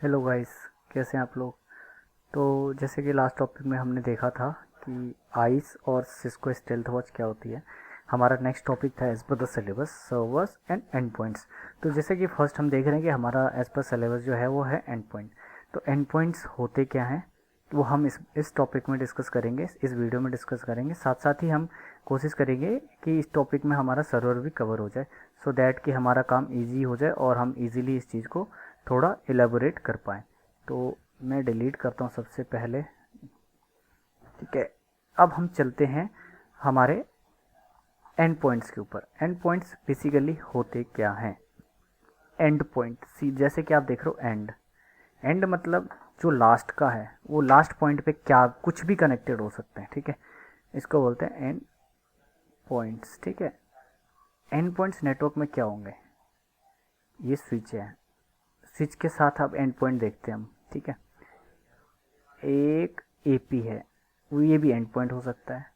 Hello guys, कैसे हैं आप लोग। तो जैसे कि लास्ट टॉपिक में हमने देखा था कि आइस और सिस्को स्टेल्थ वॉच क्या होती है। हमारा नेक्स्ट टॉपिक था as per the syllabus servers and end points. तो जैसे कि फर्स्ट हम देख रहे हैं कि हमारा एज पर सिलेबस जो है वो है एंड पॉइंट। तो एंड पॉइंट्स होते क्या हैं वो हम इस टॉपिक में डिस्कस करेंगे, इस वीडियो में डिस्कस करेंगे। साथ साथ ही हम कोशिश करेंगे कि इस टॉपिक में हमारा सर्वर भी कवर हो जाए, सो दैट कि हमारा काम इजी हो जाए और हम इजीली इस चीज़ को थोड़ा एलेबोरेट कर पाएँ। तो मैं डिलीट करता हूँ सबसे पहले। ठीक है, अब हम चलते हैं हमारे एंड पॉइंट्स के ऊपर। एंड पॉइंट्स बेसिकली होते क्या हैं। एंड पॉइंट सी जैसे कि आप देख रहे हो, एंड एंड मतलब जो लास्ट का है वो लास्ट पॉइंट पे क्या कुछ भी कनेक्टेड हो सकते हैं। ठीक है, इसको बोलते हैं एंड पॉइंट्स। ठीक है, एंड पॉइंट्स नेटवर्क में क्या होंगे, ये स्विच है। स्विच के साथ अब एंड पॉइंट देखते हैं हम। ठीक है, एक एपी है, वो ये भी एंड पॉइंट हो सकता है।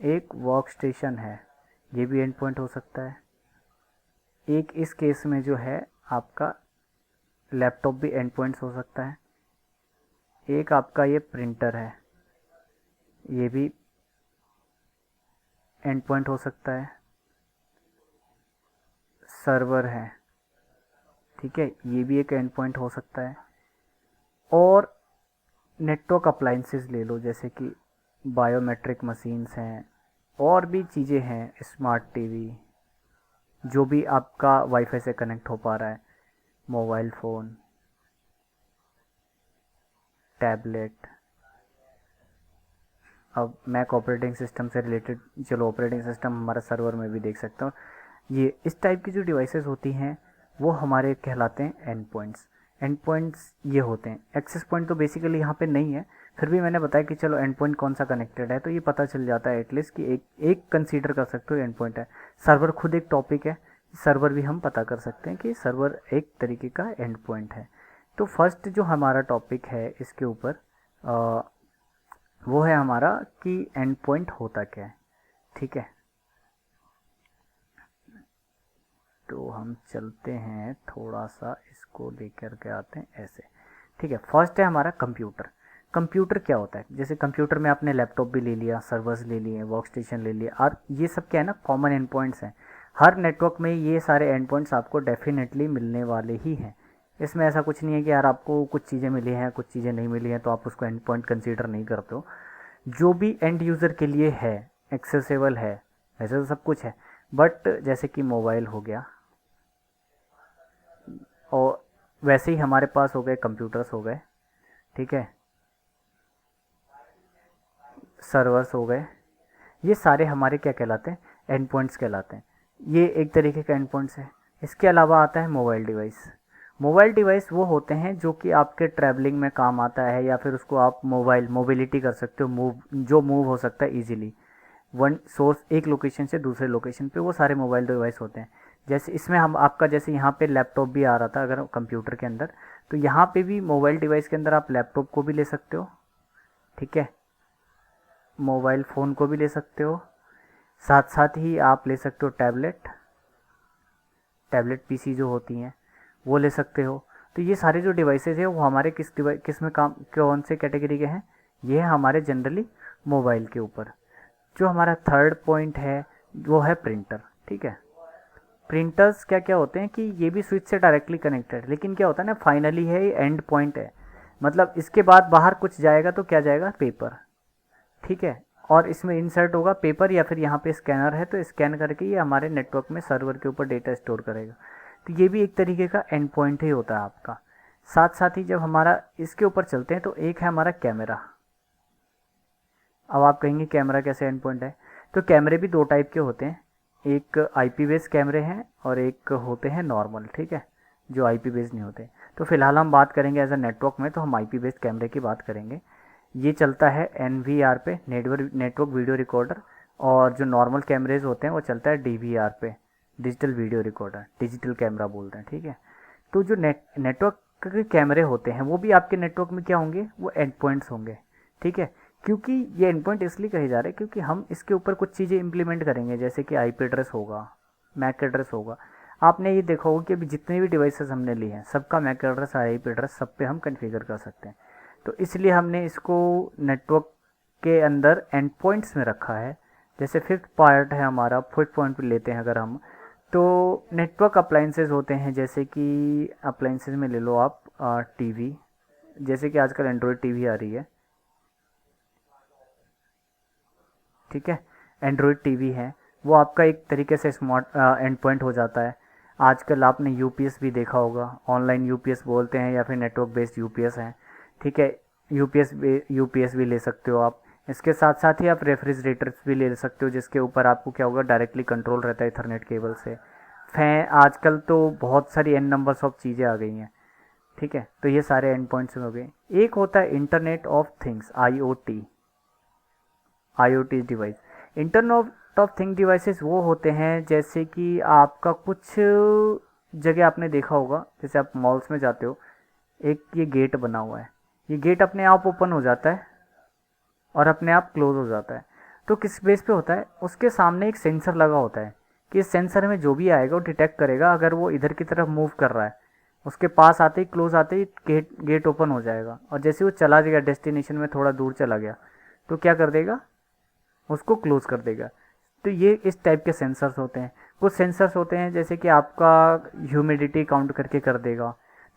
एक वर्क स्टेशन है, ये भी एंड पॉइंट हो सकता है। एक इस केस में जो है आपका लैपटॉप भी एंड पॉइंट्स हो सकता है। एक आपका ये प्रिंटर है, ये भी एंड पॉइंट हो सकता है। सर्वर है, ठीक है, ये भी एक एंड पॉइंट हो सकता है। और नेटवर्क अप्लाइंसेस ले लो, जैसे कि बायोमेट्रिक मशीन्स हैं और भी चीज़ें हैं, स्मार्ट टीवी, जो भी आपका वाईफाई से कनेक्ट हो पा रहा है, मोबाइल फ़ोन, टैबलेट। अब मैक ऑपरेटिंग सिस्टम से रिलेटेड, चलो ऑपरेटिंग सिस्टम हमारा सर्वर में भी देख सकते हो। ये इस टाइप की जो डिवाइसेस होती हैं वो हमारे कहलाते हैं एंड पॉइंट्स। एंड पॉइंट्स ये होते हैं। एक्सेस पॉइंट तो बेसिकली यहाँ पे नहीं है, फिर भी मैंने बताया कि चलो एंड पॉइंट कौन सा कनेक्टेड है तो ये पता चल जाता है एटलीस्ट कि एक एक कंसीडर कर सकते हो एंड पॉइंट है। सर्वर खुद एक टॉपिक है, सर्वर भी हम पता कर सकते हैं कि सर्वर एक तरीके का एंड पॉइंट है। तो फर्स्ट जो हमारा टॉपिक है इसके ऊपर वो है हमारा कि एंड पॉइंट होता क्या है। ठीक है, तो हम चलते हैं थोड़ा सा इसको लेकर के आते हैं ऐसे। ठीक है, फर्स्ट है हमारा कंप्यूटर। कंप्यूटर क्या होता है, जैसे कंप्यूटर में आपने लैपटॉप भी ले लिया, सर्वर्स ले लिए, वर्क स्टेशन ले लिया, और ये सब क्या है ना, कॉमन एंड पॉइंट्स हैं। हर नेटवर्क में ये सारे एंड पॉइंट्स आपको डेफिनेटली मिलने वाले ही हैं। इसमें ऐसा कुछ नहीं है कि यार आपको कुछ चीज़ें मिली हैं कुछ चीज़ें नहीं मिली हैं तो आप उसको एंड पॉइंट कंसीडर नहीं करते हो। जो भी एंड यूज़र के लिए है एक्सेसिबल है, वैसे तो सब कुछ है, बट जैसे कि मोबाइल हो गया, और वैसे ही हमारे पास हो गए कंप्यूटर्स हो गए, ठीक है, सर्वर्स हो गए, ये सारे हमारे क्या कहलाते हैं, एंड पॉइंट्स कहलाते हैं। ये एक तरीके का एंड पॉइंट्स है। इसके अलावा आता है मोबाइल डिवाइस। मोबाइल डिवाइस वो होते हैं जो कि आपके ट्रैवलिंग में काम आता है, या फिर उसको आप मोबिलिटी कर सकते हो, जो मूव हो सकता है इजीली वन सोर्स, एक लोकेशन से दूसरे लोकेशन पे, वो सारे मोबाइल डिवाइस होते हैं। जैसे इसमें हम आपका, जैसे यहाँ पे लैपटॉप भी आ रहा था अगर कंप्यूटर के अंदर, तो यहाँ पे भी मोबाइल डिवाइस के अंदर आप लैपटॉप को भी ले सकते हो, ठीक है, मोबाइल फ़ोन को भी ले सकते हो, साथ साथ ही आप ले सकते हो टैबलेट, टैबलेट पीसी जो होती हैं वो ले सकते हो। तो ये सारे जो डिवाइसेज है वो हमारे किस में काम, कौन से कैटेगरी के हैं, ये है हमारे जनरली मोबाइल के ऊपर। जो हमारा थर्ड पॉइंट है वो है प्रिंटर। ठीक है, प्रिंटर्स क्या क्या होते हैं कि ये भी स्विच से डायरेक्टली कनेक्टेड, लेकिन क्या होता है ना, फाइनली है ये एंड पॉइंट है, मतलब इसके बाद बाहर कुछ जाएगा तो क्या जाएगा, पेपर। ठीक है, और इसमें इंसर्ट होगा पेपर, या फिर यहाँ पे स्कैनर है तो स्कैन करके ये हमारे नेटवर्क में सर्वर के ऊपर डेटा स्टोर करेगा। तो ये भी एक तरीके का एंड पॉइंट ही होता है आपका। साथ साथ ही जब हमारा इसके ऊपर चलते हैं तो एक है हमारा कैमरा। अब आप कहेंगे कैमरा कैसे एंड पॉइंट है, तो कैमरे भी दो टाइप के होते हैं, एक आईपी बेस्ड कैमरे हैं और एक होते हैं नॉर्मल, ठीक है, जो आईपी बेस्ड नहीं होते। तो फिलहाल हम बात करेंगे एज अ नेटवर्क में, तो हम आईपी बेस्ड कैमरे की बात करेंगे। ये चलता है एनवीआर पे, नेटवर्क वीडियो रिकॉर्डर, और जो नॉर्मल कैमरेज होते हैं वो चलता है डीवीआर पे, digital video recorder, digital camera बोलते हैं। ठीक है, तो जो नेटवर्क के कैमरे होते हैं वो भी आपके नेटवर्क में क्या होंगे, वो एंड पॉइंट्स होंगे। ठीक है, क्योंकि ये एंड पॉइंट इसलिए कहे जा रहे हैं क्योंकि हम इसके ऊपर कुछ चीज़ें इंप्लीमेंट करेंगे, जैसे कि आईपी एड्रेस होगा, मैक एड्रेस होगा। आपने ये देखा होगा कि अभी जितने भी डिवाइसेस हमने लिए हैं सबका मैक एड्रेस आईपी एड्रेस सब पे हम कॉन्फ़िगर कर सकते हैं। तो इसलिए हमने इसको नेटवर्क के अंदर एंड पॉइंट्स में रखा है। जैसे फिफ्थ पार्ट है हमारा, फिफ्थ पॉइंट पे लेते हैं अगर हम, तो नेटवर्क अप्लाइंसेज होते हैं। जैसे कि अप्लाइंसेज में ले लो आप टीवी, जैसे कि आजकल एंड्रॉयड टीवी आ रही है, ठीक है, एंड्रॉयड टीवी है, वो आपका एक तरीके से स्मार्ट एंड पॉइंट हो जाता है। आजकल आपने यूपीएस भी देखा होगा, ऑनलाइन यूपीएस बोलते हैं या फिर नेटवर्क बेस्ड यूपीएस है, ठीक है। यूपीएस भी ले सकते हो आप। इसके साथ साथ ही आप रेफ्रिजरेटर्स भी ले सकते हो, जिसके ऊपर आपको क्या होगा, डायरेक्टली कंट्रोल रहता है इथरनेट केबल से। फैन, आजकल तो बहुत सारी एन नंबर्स ऑफ चीज़ें आ गई हैं, ठीक है। तो ये सारे एंड पॉइंट्स में हो गए। एक होता है internet of things, IoT, IoT device. Internet of thing devices वो होते हैं जैसे कि आपका कुछ जगह आपने देखा होगा, जैसे आप मॉल्स में जाते हो, एक ये गेट बना हुआ है, ये गेट अपने आप ओपन हो जाता है और अपने आप क्लोज हो जाता है। तो किस बेस पे होता है, उसके सामने एक सेंसर लगा होता है कि इस सेंसर में जो भी आएगा वो डिटेक्ट करेगा, अगर वो इधर की तरफ मूव कर रहा है, उसके पास आते ही क्लोज आते ही गेट ओपन हो जाएगा। और जैसे वो चला जाएगा डेस्टिनेशन में, थोड़ा दूर चला गया, तो क्या कर देगा, उसको क्लोज कर देगा। तो ये इस टाइप के सेंसर्स होते हैं। कुछ सेंसर्स होते हैं जैसे कि आपका ह्यूमिडिटी काउंट करके कर देगा।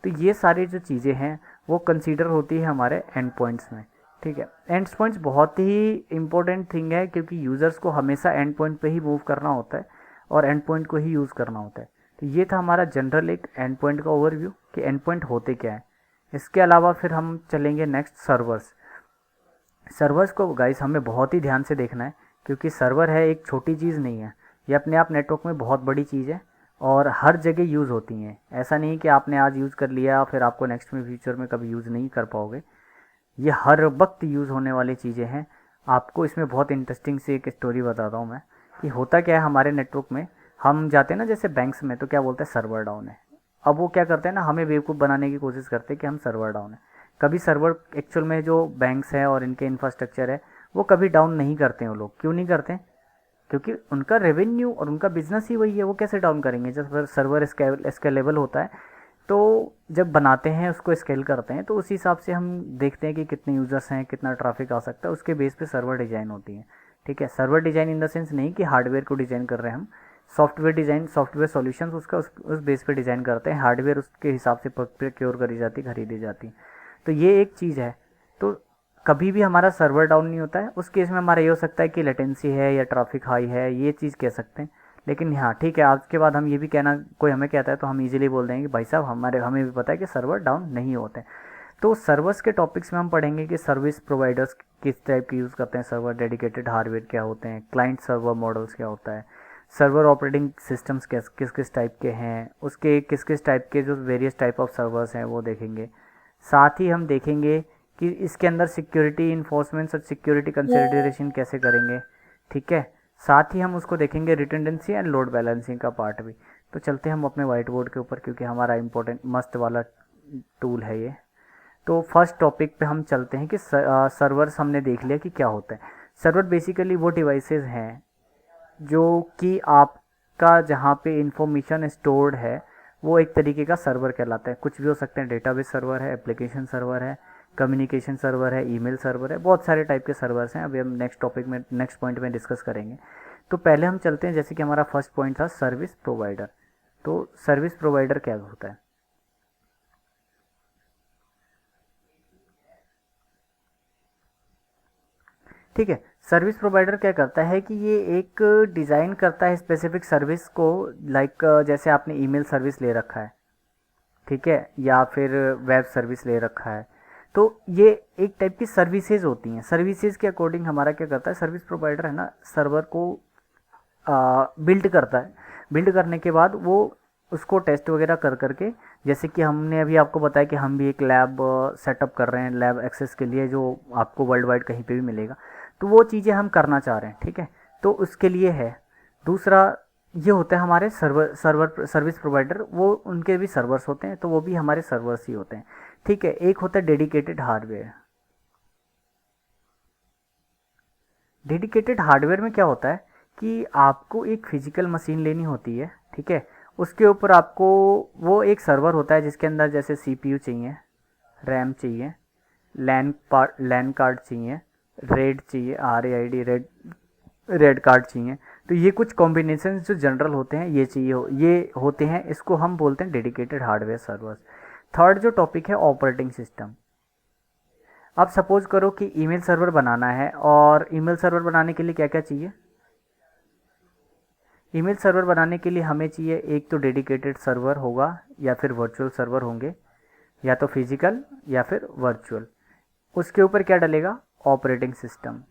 तो ये सारी जो चीज़ें हैं वो कंसीडर होती है हमारे एंड पॉइंट्स में, ठीक है। एंड पॉइंट्स बहुत ही इंपॉर्टेंट थिंग है, क्योंकि यूज़र्स को हमेशा एंड पॉइंट पे ही मूव करना होता है और एंड पॉइंट को ही यूज़ करना होता है। तो ये था हमारा जनरल एक एंड पॉइंट का ओवरव्यू कि एंड पॉइंट होते क्या है। इसके अलावा फिर हम चलेंगे नेक्स्ट, सर्वर्स। सर्वर्स को गाइस हमें बहुत ही ध्यान से देखना है, क्योंकि सर्वर है एक छोटी चीज़ नहीं है, ये अपने आप नेटवर्क में बहुत बड़ी चीज़ है और हर जगह यूज़ होती हैं। ऐसा नहीं कि आपने आज यूज़ कर लिया फिर आपको नेक्स्ट में फ्यूचर में कभी यूज़ नहीं कर पाओगे, ये हर वक्त यूज़ होने वाली चीज़ें हैं। आपको इसमें बहुत इंटरेस्टिंग सी एक स्टोरी बताता हूँ मैं कि होता क्या है हमारे नेटवर्क में। हम जाते हैं ना जैसे बैंक्स में, तो क्या बोलते हैं, सर्वर डाउन है। अब वो क्या करते हैं ना, हमें बेवकूफ़ बनाने की कोशिश करते हैं कि हम सर्वर डाउन है। कभी सर्वर एक्चुअल में जो बैंक्स है और इनके इंफ्रास्ट्रक्चर है वो कभी डाउन नहीं करते हैं। वो लोग क्यों नहीं करते, क्योंकि उनका रेवेन्यू और उनका बिजनेस ही वही है। वो कैसे डाउन करेंगे, जब सर्वर स्केलेबल होता है तो जब बनाते हैं उसको स्केल करते हैं तो उस हिसाब से हम देखते हैं कि कितने यूज़र्स हैं, कितना ट्रैफिक आ सकता है, उसके बेस पे सर्वर डिज़ाइन होती है, ठीक है। Server design in the sense नहीं कि हार्डवेयर को डिज़ाइन कर रहे हैं हम, सॉफ्टवेयर डिज़ाइन, सॉफ्टवेयर सॉल्यूशंस उसका उस बेस पे डिज़ाइन करते हैं, हार्डवेयर उसके हिसाब से प्रोक्योर करी जाती, खरीदी जाती। तो ये एक चीज़ है। तो कभी भी हमारा सर्वर डाउन नहीं होता है। उस केस में हमारा ये हो सकता है कि लेटेंसी है या ट्रैफिक हाई है, ये चीज़ कह सकते हैं। लेकिन हाँ ठीक है, आज के बाद हम ये भी कहना, कोई हमें कहता है तो हम इजीली बोल देंगे कि भाई साहब हमें भी पता है कि सर्वर डाउन नहीं होते। तो सर्वर्स के टॉपिक्स में हम पढ़ेंगे कि सर्विस प्रोवाइडर्स किस टाइप के यूज़ करते हैं सर्वर, डेडिकेटेड हार्डवेयर क्या होते हैं, क्लाइंट सर्वर मॉडल्स क्या होता है, सर्वर ऑपरेटिंग सिस्टम्स किस किस टाइप के हैं, उसके किस किस टाइप के जो वेरियस टाइप ऑफ सर्वर्स हैं वो देखेंगे। साथ ही हम देखेंगे कि इसके अंदर सिक्योरिटी इन्फोर्समेंट और सिक्योरिटी कंसिडरेशन कैसे करेंगे, ठीक है। साथ ही हम उसको देखेंगे रिटेंडेंसी एंड लोड बैलेंसिंग का पार्ट भी। तो चलते हैं हम अपने वाइट बोर्ड के ऊपर, क्योंकि हमारा इंपॉर्टेंट मस्त वाला टूल है ये। तो फर्स्ट टॉपिक पे हम चलते हैं कि सर्वर्स हमने देख लिया कि क्या होता है। सर्वर बेसिकली वो डिवाइसेस हैं जो कि आपका जहाँ पे इंफॉर्मेशन स्टोर्ड है वो एक तरीके का सर्वर कहलाता है। कुछ भी हो सकते हैं, डेटाबेस सर्वर है, एप्लीकेशन सर्वर है, कम्युनिकेशन सर्वर है, ईमेल सर्वर है, बहुत सारे टाइप के सर्वर्स हैं। अभी हम नेक्स्ट टॉपिक में, नेक्स्ट पॉइंट में डिस्कस करेंगे। तो पहले हम चलते हैं, जैसे कि हमारा फर्स्ट पॉइंट था सर्विस प्रोवाइडर। तो सर्विस प्रोवाइडर क्या होता है, ठीक है। सर्विस प्रोवाइडर क्या करता है कि ये एक डिज़ाइन करता है स्पेसिफिक सर्विस को, लाइक जैसे आपने ईमेल सर्विस ले रखा है, ठीक है, या फिर वेब सर्विस ले रखा है। तो ये एक टाइप की सर्विसेज होती हैं। सर्विसेज के अकॉर्डिंग हमारा क्या करता है, सर्विस प्रोवाइडर है ना, सर्वर को बिल्ड करता है। बिल्ड करने के बाद वो उसको टेस्ट वगैरह कर करके, जैसे कि हमने अभी आपको बताया कि हम भी एक लैब सेटअप कर रहे हैं लैब एक्सेस के लिए, जो आपको वर्ल्ड वाइड कहीं पे भी मिलेगा। तो वो चीज़ें हम करना चाह रहे हैं, ठीक है। तो उसके लिए है। दूसरा ये होता है हमारे सर्विस प्रोवाइडर, वो उनके भी सर्वर्स होते हैं, तो वो भी हमारे सर्वर्स ही होते हैं, ठीक है। एक होता है डेडिकेटेड हार्डवेयर। डेडिकेटेड हार्डवेयर में क्या होता है कि आपको एक फिजिकल मशीन लेनी होती है, ठीक है, उसके ऊपर आपको वो एक सर्वर होता है जिसके अंदर जैसे सीपीयू चाहिए, रैम चाहिए, लैन कार्ड चाहिए, रेड चाहिए, RAID रेड कार्ड चाहिए। तो ये कुछ कॉम्बिनेशन जो जनरल होते हैं ये चाहिए ये होते हैं, इसको हम बोलते हैं डेडिकेटेड हार्डवेयर सर्वर्स। थर्ड जो टॉपिक है ऑपरेटिंग सिस्टम। अब सपोज करो कि ईमेल सर्वर बनाना है, और ईमेल सर्वर बनाने के लिए क्या क्या चाहिए? ईमेल सर्वर बनाने के लिए हमें चाहिए एक तो डेडिकेटेड सर्वर होगा, या फिर वर्चुअल सर्वर होंगे, या तो फिजिकल या फिर वर्चुअल। उसके ऊपर क्या डलेगा? Operating system.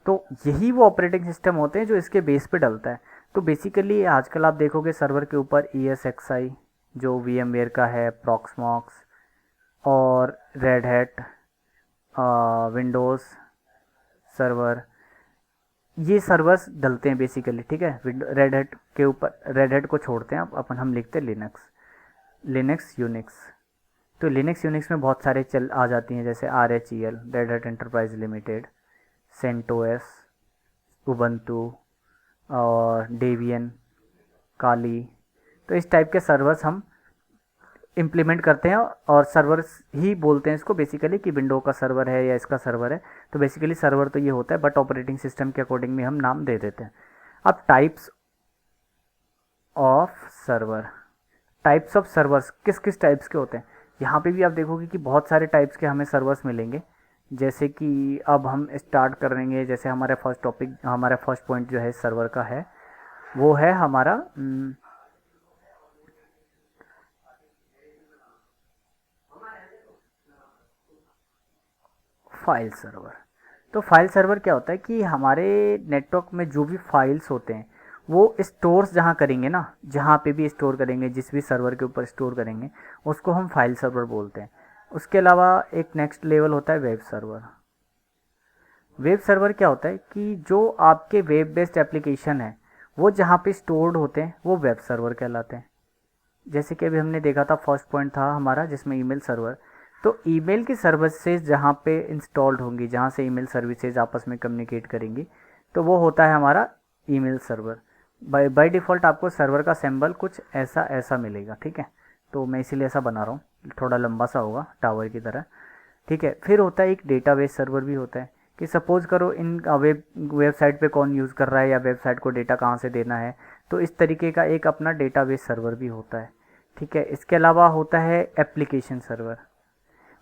तो यही वो ऑपरेटिंग सिस्टम होते हैं जो इसके बेस पे डलता है। तो बेसिकली आजकल आप देखोगे सर्वर के ऊपर ESXi जो VMware का है, प्रॉक्समॉक्स और रेड हैट, विंडोज़ सर्वर, ये सर्वर्स डलते हैं बेसिकली। ठीक है, रेड हैट के ऊपर, रेड हैट को छोड़ते हैं अपन, हम लिखते हैं लिनक्स यूनिक्स। तो लिनक्स यूनिक्स में बहुत सारे चल आ जाती हैं, जैसे RHEL, Red Hat Enterprise Limited, CentOS, Ubuntu और डेबियन, काली। तो इस टाइप के सर्वर्स हम इम्प्लीमेंट करते हैं, और सर्वर्स ही बोलते हैं इसको बेसिकली, कि विंडो का सर्वर है या इसका सर्वर है। तो बेसिकली सर्वर तो ये होता है, बट ऑपरेटिंग सिस्टम के अकॉर्डिंग में हम नाम दे देते हैं। अब types of server, types of servers किस किस टाइप्स के होते हैं, यहाँ पे भी आप देखोगे कि बहुत सारे टाइप्स के हमें सर्वर्स मिलेंगे। जैसे कि अब हम स्टार्ट करेंगे, जैसे हमारा फर्स्ट टॉपिक, हमारा फर्स्ट पॉइंट जो है सर्वर का है, वो है हमारा फाइल सर्वर। तो फाइल सर्वर क्या होता है कि हमारे नेटवर्क में जो भी फाइल्स होते हैं वो स्टोर्स जहाँ करेंगे ना, जहाँ पे भी स्टोर करेंगे, जिस भी सर्वर के ऊपर स्टोर करेंगे, उसको हम फाइल सर्वर बोलते हैं। उसके अलावा एक नेक्स्ट लेवल होता है वेब सर्वर। वेब सर्वर क्या होता है कि जो आपके वेब बेस्ड एप्लीकेशन है वो जहाँ पे स्टोर्ड होते हैं वो वेब सर्वर कहलाते हैं। जैसे कि अभी हमने देखा था, फर्स्ट पॉइंट था हमारा जिसमें ईमेल सर्वर। तो ईमेल की सर्विसेज जहाँ पे इंस्टॉल्ड होंगी, जहाँ से ईमेल सर्विसेज आपस में कम्युनिकेट करेंगी, तो वो होता है हमारा ईमेल सर्वर। बाय डिफ़ॉल्ट आपको सर्वर का सिंबल कुछ ऐसा ऐसा मिलेगा। ठीक है, तो मैं इसीलिए ऐसा बना रहा हूँ, थोड़ा लंबा सा होगा टावर की तरह। ठीक है, फिर होता है एक डेटाबेस सर्वर भी होता है, कि सपोज़ करो इन वेबसाइट पे कौन यूज़ कर रहा है, या वेबसाइट को डेटा कहाँ से देना है, तो इस तरीके का एक अपना डेटाबेस सर्वर भी होता है। ठीक है, इसके अलावा होता है एप्लीकेशन सर्वर।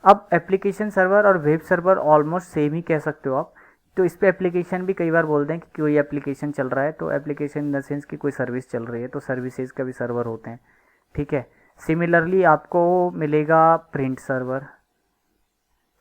अब एप्लीकेशन सर्वर और वेब सर्वर ऑलमोस्ट सेम ही कह सकते हो आप। तो इस पे एप्लीकेशन भी कई बार बोलते हैं कि कोई एप्लीकेशन चल रहा है, तो एप्लीकेशन इन द सेंस कि कोई सर्विस चल रही है, तो सर्विसेज का भी सर्वर होते हैं। ठीक है, सिमिलरली आपको मिलेगा प्रिंट सर्वर,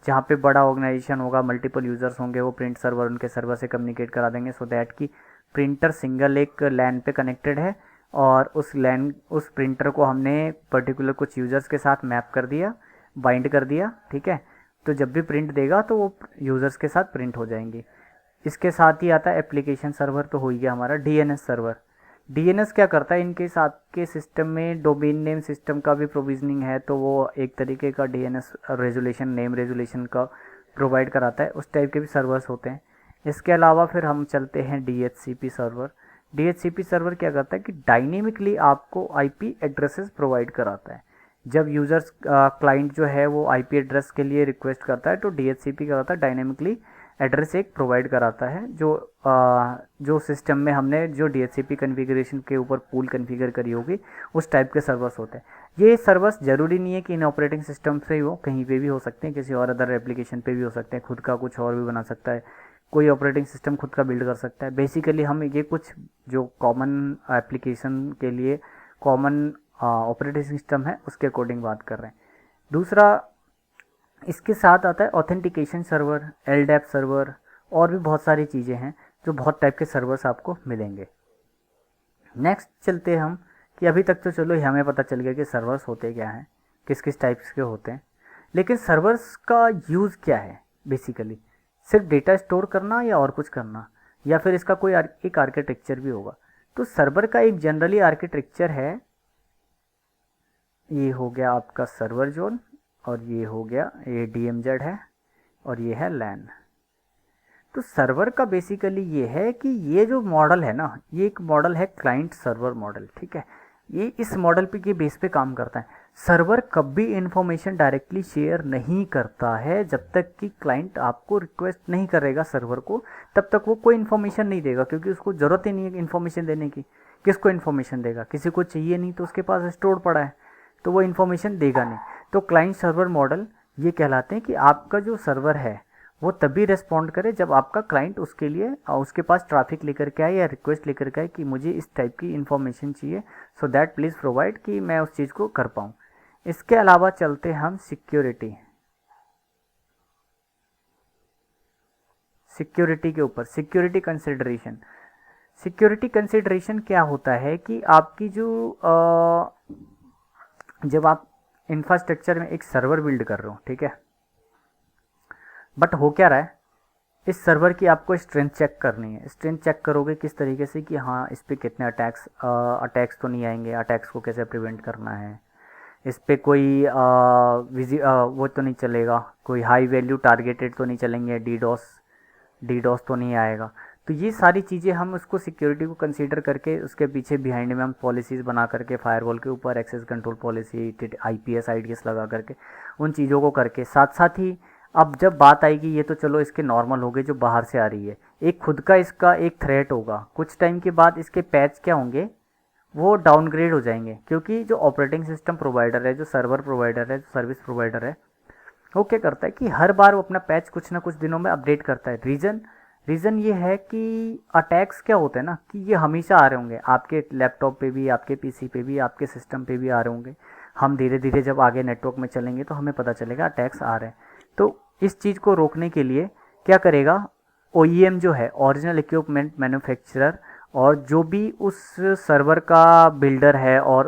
जहाँ पे बड़ा ऑर्गेनाइजेशन होगा, मल्टीपल यूज़र्स होंगे, वो प्रिंट सर्वर उनके सर्वर से कम्युनिकेट करा देंगे, सो दैट कि प्रिंटर सिंगल एक लैन पे कनेक्टेड है, और उस प्रिंटर को हमने पर्टिकुलर कुछ यूज़र्स के साथ मैप कर दिया, बाइंड कर दिया। ठीक है, तो जब भी प्रिंट देगा तो वो यूज़र्स के साथ प्रिंट हो जाएंगी। इसके साथ ही आता है एप्लीकेशन सर्वर, तो हो ही गया हमारा DNS सर्वर। DNS क्या करता है, इनके साथ के सिस्टम में डोमेन नेम सिस्टम का भी प्रोविजनिंग है, तो वो एक तरीके का DNS रेजुलेशन, नेम रेजुलेशन का प्रोवाइड कराता है। उस टाइप के भी सर्वर्स होते हैं। इसके अलावा फिर हम चलते हैं DHCP सर्वर। DHCP सर्वर क्या करता है कि डायनेमिकली आपको IP एड्रेसेस प्रोवाइड कराता है। जब यूज़र्स क्लाइंट जो है वो IP एड्रेस के लिए रिक्वेस्ट करता है, तो DHCP क्या करता है, डायनेमिकली एड्रेस एक प्रोवाइड कराता है, जो सिस्टम में हमने जो DHCP कन्फिगरेशन के ऊपर पूल कन्फिगर करी होगी, उस टाइप के सर्वर्स होते हैं। ये सर्वर्स ज़रूरी नहीं है कि इन ऑपरेटिंग सिस्टम से ही हो, कहीं पे भी हो सकते हैं, किसी और अदर एप्लीकेशन पे भी हो सकते हैं, खुद का कुछ और भी बना सकता है, कोई ऑपरेटिंग सिस्टम खुद का बिल्ड कर सकता है। बेसिकली हम ये कुछ जो कॉमन एप्लीकेशन के लिए कॉमन ऑपरेटिंग सिस्टम है उसके अकॉर्डिंग बात कर रहे हैं। दूसरा इसके साथ आता है ऑथेंटिकेशन सर्वर, LDAP सर्वर, और भी बहुत सारी चीज़ें हैं जो बहुत टाइप के सर्वर्स आपको मिलेंगे। नेक्स्ट चलते हैं हम, कि अभी तक तो चलो हमें पता चल गया कि सर्वर्स होते क्या हैं, किस किस टाइप्स के होते हैं, लेकिन सर्वर्स का यूज़ क्या है बेसिकली? सिर्फ डेटा स्टोर करना या और कुछ करना, या फिर इसका कोई एक आर्किटेक्चर भी होगा? तो सर्वर का एक जनरली आर्किटेक्चर है, ये हो गया आपका सर्वर जोन, और ये हो गया, ये DMZ है, और ये है LAN। तो सर्वर का बेसिकली ये है कि ये जो मॉडल है ना, ये एक मॉडल है क्लाइंट सर्वर मॉडल। ठीक है, ये इस मॉडल पे के बेस पे काम करता है। सर्वर कभी इन्फॉर्मेशन डायरेक्टली शेयर नहीं करता है, जब तक कि क्लाइंट आपको रिक्वेस्ट नहीं करेगा सर्वर को, तब तक वो कोई इन्फॉर्मेशन नहीं देगा, क्योंकि उसको ज़रूरत ही नहीं है इन्फॉर्मेशन देने की। किसको इन्फॉर्मेशन देगा? किसी को चाहिए नहीं तो उसके पास स्टोर पड़ा है, तो वो इन्फॉर्मेशन देगा नहीं। तो क्लाइंट सर्वर मॉडल ये कहलाते हैं कि आपका जो सर्वर है वो तभी रिस्पॉन्ड करे जब आपका क्लाइंट उसके लिए उसके पास ट्रैफिक लेकर के आए या रिक्वेस्ट लेकर के आए कि मुझे इस टाइप की इन्फॉर्मेशन चाहिए, सो दैट प्लीज़ प्रोवाइड, कि मैं उस चीज़ को कर पाऊँ। इसके अलावा चलते हम सिक्योरिटी के ऊपर। सिक्योरिटी कंसिडरेशन क्या होता है कि आपकी जो जब आप इंफ्रास्ट्रक्चर में एक सर्वर बिल्ड कर रहे हो, ठीक है, बट हो क्या रहा है, इस सर्वर की आपको स्ट्रेंथ चेक करनी है। स्ट्रेंथ चेक करोगे किस तरीके से कि हाँ इस पर कितने अटैक्स तो नहीं आएंगे, अटैक्स को कैसे प्रिवेंट करना है, इस पर कोई वो तो नहीं चलेगा, कोई हाई वैल्यू टारगेटेड तो नहीं चलेंगे, डीडॉस तो नहीं आएगा। तो ये सारी चीज़ें हम उसको सिक्योरिटी को कंसीडर करके उसके पीछे बिहाइंड में हम पॉलिसीज़ बना करके फायरवॉल के ऊपर access control policy, IPS IDS लगा करके उन चीज़ों को करके, साथ साथ ही अब जब बात आएगी, ये तो चलो इसके नॉर्मल हो गए जो बाहर से आ रही है, एक खुद का इसका एक थ्रेट होगा। कुछ टाइम के बाद इसके पैच क्या होंगे, वो डाउनग्रेड हो जाएंगे, क्योंकि जो ऑपरेटिंग सिस्टम प्रोवाइडर है, जो सर्वर प्रोवाइडर है, जो सर्विस प्रोवाइडर है, वो क्या करता है कि हर बार वो अपना पैच कुछ ना कुछ दिनों में अपडेट करता है। रीज़न ये है कि अटैक्स क्या होते हैं ना, कि ये हमेशा आ रहे होंगे, आपके लैपटॉप पे भी, आपके PC पे भी, आपके सिस्टम पे भी आ रहे होंगे। हम धीरे धीरे जब आगे नेटवर्क में चलेंगे तो हमें पता चलेगा अटैक्स आ रहे हैं। तो इस चीज़ को रोकने के लिए क्या करेगा, OEM जो है, ओरिजिनल इक्विपमेंट मैन्युफैक्चरर, और जो भी उस सर्वर का बिल्डर है और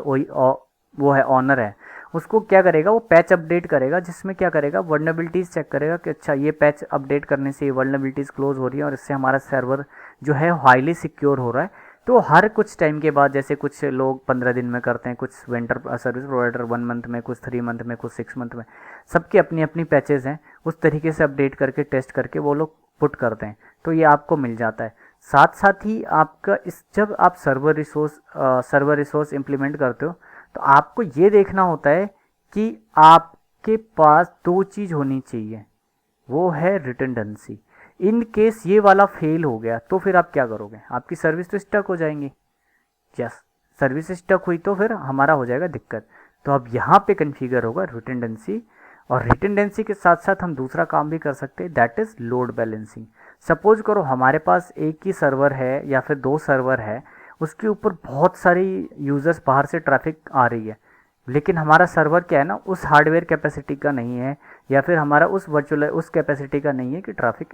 वो है ऑनर है, उसको क्या करेगा, वो पैच अपडेट करेगा, जिसमें क्या करेगा, वर्नेबिलिटीज़ चेक करेगा कि अच्छा ये पैच अपडेट करने से ये वर्नेबिलिटीज़ क्लोज हो रही है और इससे हमारा सर्वर जो है हाईली सिक्योर हो रहा है। तो हर कुछ टाइम के बाद, जैसे कुछ लोग 15 दिन में करते हैं, कुछ वेंडर सर्विस प्रोवाइडर 1 मंथ में, कुछ 3 मंथ में, कुछ 6 मंथ में, सबकी अपनी अपनी पैचेज़ हैं, उस तरीके से अपडेट करके टेस्ट करके वो लोग पुट करते हैं, तो ये आपको मिल जाता है। साथ साथ ही आपका जब आप सर्वर रिसोर्स इम्प्लीमेंट करते हो, तो आपको ये देखना होता है कि आपके पास 2 चीज़ होनी चाहिए, वो है रिडंडेंसी। इन केस ये वाला फेल हो गया तो फिर आप क्या करोगे, आपकी सर्विस तो स्टक हो जाएंगी। यस, सर्विस स्टक हुई तो फिर हमारा हो जाएगा दिक्कत। तो अब यहाँ पे कन्फिगर होगा रिडंडेंसी, और रिडंडेंसी के साथ साथ हम दूसरा काम भी कर सकते हैं, that is load balancing. Suppose करो हमारे पास एक ही सर्वर है या फिर 2 सर्वर है, उसके ऊपर बहुत सारी यूज़र्स बाहर से ट्रैफिक आ रही है, लेकिन हमारा सर्वर क्या है ना, उस हार्डवेयर कैपेसिटी का नहीं है, या फिर हमारा उस कैपेसिटी का नहीं है कि ट्रैफिक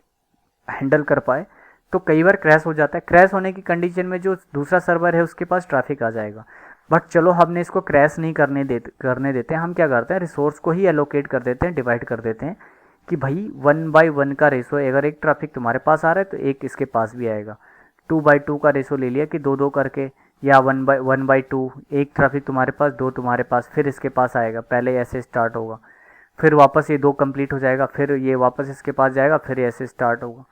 हैंडल कर पाए। तो कई बार क्रैश हो जाता है। क्रैश होने की कंडीशन में जो दूसरा सर्वर है उसके पास ट्रैफिक आ जाएगा, बट चलो हमने इसको क्रैश नहीं करने देते हैं, हम क्या करते हैं, रिसोर्स को ही एलोकेट कर देते हैं, डिवाइड कर देते हैं कि भाई 1/1 का रेशो है। अगर एक ट्रैफिक तुम्हारे पास आ रहा है तो एक इसके पास भी आएगा। 2/2 का रेशो ले लिया कि 2-2 करके, या 1/2, एक ट्रैफिक तुम्हारे पास, 2 तुम्हारे पास, फिर इसके पास आएगा, पहले ऐसे स्टार्ट होगा, फिर वापस ये 2 कंप्लीट हो जाएगा, फिर ये वापस इसके पास जाएगा, फिर ऐसे स्टार्ट होगा।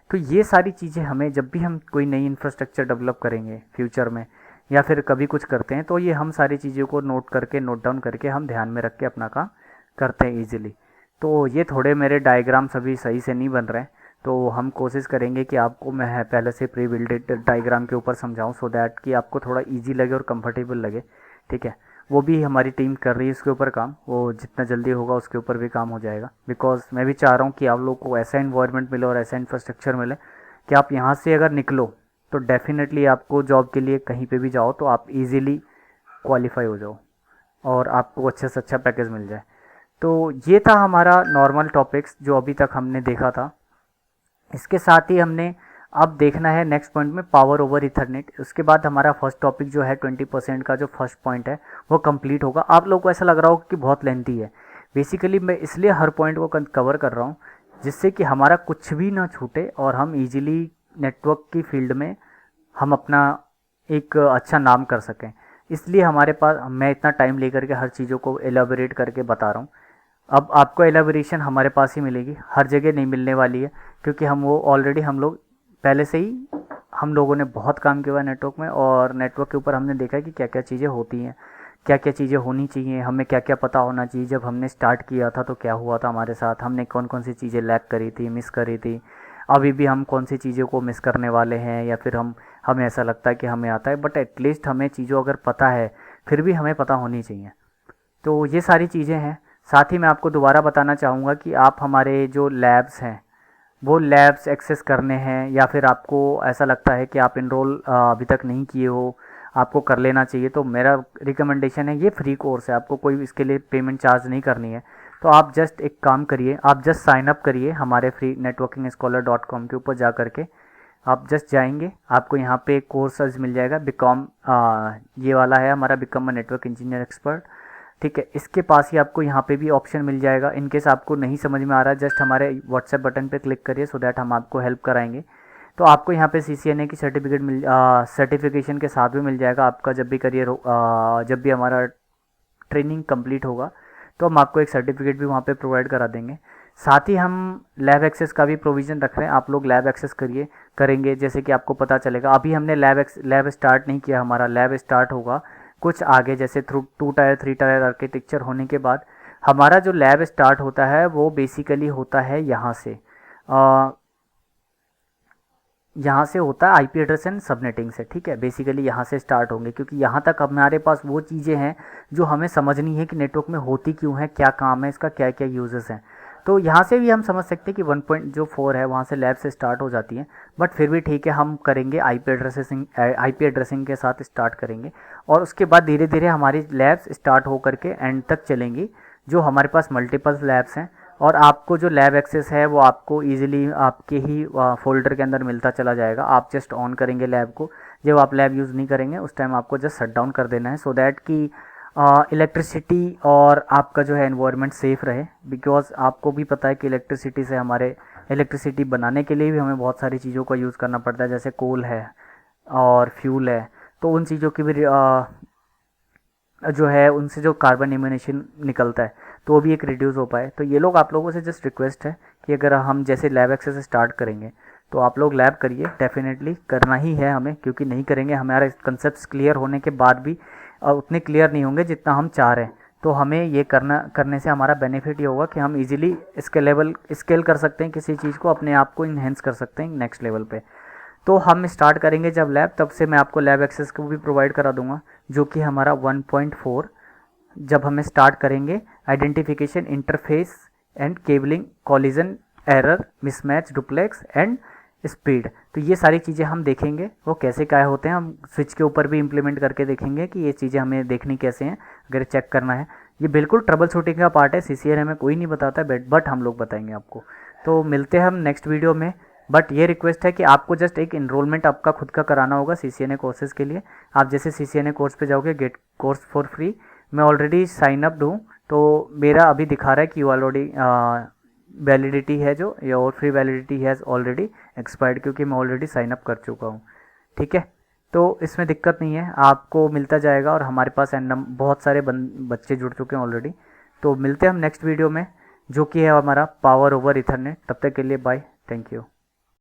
तो ये सारी चीज़ें हमें, जब भी हम कोई नई इंफ्रास्ट्रक्चर डेवलप करेंगे फ्यूचर में, या फिर कभी कुछ करते हैं, तो ये हम सारी चीज़ों को नोट डाउन करके हम ध्यान में रख के अपना काम करते हैं ईजिली। तो ये थोड़े मेरे डायग्राम्स अभी सही से नहीं बन रहे हैं, तो हम कोशिश करेंगे कि आपको मैं पहले से प्री बिल्डेड डायग्राम के ऊपर समझाऊं, सो दैट कि आपको थोड़ा इजी लगे और कंफर्टेबल लगे, ठीक है। वो भी हमारी टीम कर रही है उसके ऊपर काम, वो जितना जल्दी होगा उसके ऊपर भी काम हो जाएगा, बिकॉज मैं भी चाह रहा हूँ कि आप लोग को ऐसा इन्वायरमेंट मिले और ऐसा इंफ्रास्ट्रक्चर मिले कि आप यहाँ से अगर निकलो तो डेफिनेटली आपको जॉब के लिए कहीं पे भी जाओ तो आप इजीली क्वालिफाई हो जाओ और आपको अच्छे से अच्छा पैकेज मिल जाए। तो ये था हमारा नॉर्मल टॉपिक्स जो अभी तक हमने देखा था। इसके साथ ही हमने अब देखना है नेक्स्ट पॉइंट में पावर ओवर इथरनेट। उसके बाद हमारा फर्स्ट टॉपिक जो है 20% का जो फर्स्ट पॉइंट है वो कंप्लीट होगा। आप लोगों को ऐसा लग रहा होगा कि बहुत लेंथी है, बेसिकली मैं इसलिए हर पॉइंट को कवर कर रहा हूँ जिससे कि हमारा कुछ भी ना छूटे और हम इजीली नेटवर्क की फील्ड में हम अपना एक अच्छा नाम कर सकें। इसलिए हमारे पास, मैं इतना टाइम लेकर के हर चीज़ों को एलाबोरेट करके बता रहा हूँ। अब आपको एलाबोरेशन हमारे पास ही मिलेगी, हर जगह नहीं मिलने वाली है, क्योंकि हम वो ऑलरेडी हम लोग पहले से ही हम लोगों ने बहुत काम किया हुआ है नेटवर्क में, और नेटवर्क के ऊपर हमने देखा है कि क्या क्या चीज़ें होती हैं, क्या क्या चीज़ें होनी चाहिए, हमें क्या क्या पता होना चाहिए। जब हमने स्टार्ट किया था तो क्या हुआ था हमारे साथ, हमने कौन कौन सी चीज़ें लैग करी थी, मिस करी थी, अभी भी हम कौन सी चीज़ों को मिस करने वाले हैं, या फिर हमें ऐसा लगता है कि हमें आता है, बट एटलीस्ट हमें चीज़ों अगर पता है फिर भी हमें पता होनी चाहिए। तो ये सारी चीज़ें हैं। साथ ही मैं आपको दोबारा बताना चाहूँगा कि आप हमारे जो लैब्स हैं वो लैब्स एक्सेस करने हैं, या फिर आपको ऐसा लगता है कि आप इनरोल अभी तक नहीं किए हो, आपको कर लेना चाहिए, तो मेरा रिकमेंडेशन है, ये फ्री कोर्स है, आपको कोई इसके लिए पेमेंट चार्ज नहीं करनी है। तो आप जस्ट एक काम करिए, आप जस्ट साइन अप करिए हमारे फ्री networkingscholar.com के ऊपर जा करके। आप जस्ट जाएंगे, आपको यहाँ पे कोर्सेज मिल जाएगा, बिकॉम ये वाला है हमारा, become a network engineer expert. ठीक है, इसके पास ही आपको यहाँ पे भी ऑप्शन मिल जाएगा। इनकेस आपको नहीं समझ में आ रहा है, जस्ट हमारे व्हाट्सएप बटन पे क्लिक करिए, सो दैट हम आपको हेल्प कराएंगे। तो आपको यहाँ पे CCNA की सर्टिफिकेशन के साथ भी मिल जाएगा आपका, जब भी करियर जब भी हमारा ट्रेनिंग कंप्लीट होगा तो हम आपको एक सर्टिफिकेट भी वहाँ पे प्रोवाइड करा देंगे। साथ ही हम लैब एक्सेस का भी प्रोविज़न रख रहे हैं, आप लोग लैब एक्सेस करेंगे, जैसे कि आपको पता चलेगा। अभी हमने लैब स्टार्ट नहीं किया, हमारा लैब स्टार्ट होगा कुछ आगे, जैसे थ्रू 2 टायर 3 टायर आर्किटेक्चर होने के बाद हमारा जो लैब स्टार्ट होता है वो बेसिकली होता है यहाँ से होता है IP एड्रेस एंड सबनेटिंग से। ठीक है, बेसिकली यहाँ से स्टार्ट होंगे, क्योंकि यहाँ तक हमारे पास वो चीज़ें हैं जो हमें समझनी है कि नेटवर्क में होती क्यों है, क्या काम है इसका, क्या क्या यूजेस हैं। तो यहाँ से भी हम समझ सकते हैं कि 1.4 है वहाँ से लैब से स्टार्ट हो जाती है, बट फिर भी ठीक है, हम करेंगे IP एड्रेसिंग के साथ स्टार्ट करेंगे, और उसके बाद धीरे धीरे हमारी लैब्स स्टार्ट हो करके एंड तक चलेंगी, जो हमारे पास मल्टीपल लैब्स हैं। और आपको जो लैब एक्सेस है वो आपको इजीली आपके ही फोल्डर के अंदर मिलता चला जाएगा। आप जस्ट ऑन करेंगे लैब को, जब आप लैब यूज़ नहीं करेंगे उस टाइम आपको जस्ट शट डाउन कर देना है, सो दैट कि इलेक्ट्रिसिटी और आपका जो है एनवायरनमेंट सेफ़ रहे। बिकॉज आपको भी पता है कि इलेक्ट्रिसिटी से हमारे इलेक्ट्रिसिटी बनाने के लिए भी हमें बहुत सारी चीज़ों का यूज़ करना पड़ता है, जैसे कोल है और फ्यूल है, तो उन चीज़ों की भी जो है उनसे जो कार्बन इमिनेशन निकलता है तो वो भी एक रिड्यूस हो पाए। तो ये लोग आप लोगों से जस्ट रिक्वेस्ट है कि अगर हम जैसे लैब एक्सेस स्टार्ट करेंगे तो आप लोग लैब करिए, डेफिनेटली करना ही है हमें, क्योंकि नहीं करेंगे हमारे कंसेप्ट क्लियर होने के बाद भी उतने क्लियर नहीं होंगे जितना हम चाह रहे हैं। तो हमें ये करने से हमारा बेनिफिट ये होगा कि हम इजीली स्केल कर सकते हैं किसी चीज़ को, अपने आप को इन्हेंस कर सकते हैं नेक्स्ट लेवल पे। तो हम स्टार्ट करेंगे जब लैब, तब से मैं आपको लैब एक्सेस को भी प्रोवाइड करा दूंगा, जो कि हमारा 1.4 जब हमें स्टार्ट करेंगे, identification, interface and cabling, collision, error, mismatch, duplex and speed. तो ये सारी चीज़ें हम देखेंगे वो कैसे क्या होते हैं, हम स्विच के ऊपर भी इम्प्लीमेंट करके देखेंगे कि ये चीज़ें हमें देखनी कैसे हैं, अगर चेक करना है। ये बिल्कुल ट्रबल शूटिंग का पार्ट है, CCNA हमें कोई नहीं बताता है, बट हम लोग बताएंगे आपको। तो मिलते हैं हम नेक्स्ट वीडियो में, बट ये रिक्वेस्ट है कि आपको जस्ट एक इनरोलमेंट आपका खुद का कराना होगा CCNA कोर्सेज़ के लिए। आप जैसे CCNA कोर्स पे जाओगे, गेट कोर्स फॉर फ्री, मैं ऑलरेडी साइन अप हूँ, तो मेरा अभी दिखा रहा है कि ऑलरेडी वैलिडिटी है जो, या और free validity has already expired, क्योंकि मैं ऑलरेडी साइन अप कर चुका हूँ। ठीक है, तो इसमें दिक्कत नहीं है, आपको मिलता जाएगा, और हमारे पास बहुत सारे बच्चे जुड़ चुके हैं ऑलरेडी। तो मिलते हैं हम नेक्स्ट वीडियो में, जो कि है हमारा पावर ओवर इथरनेट। तब तक के लिए बाय, थैंक यू।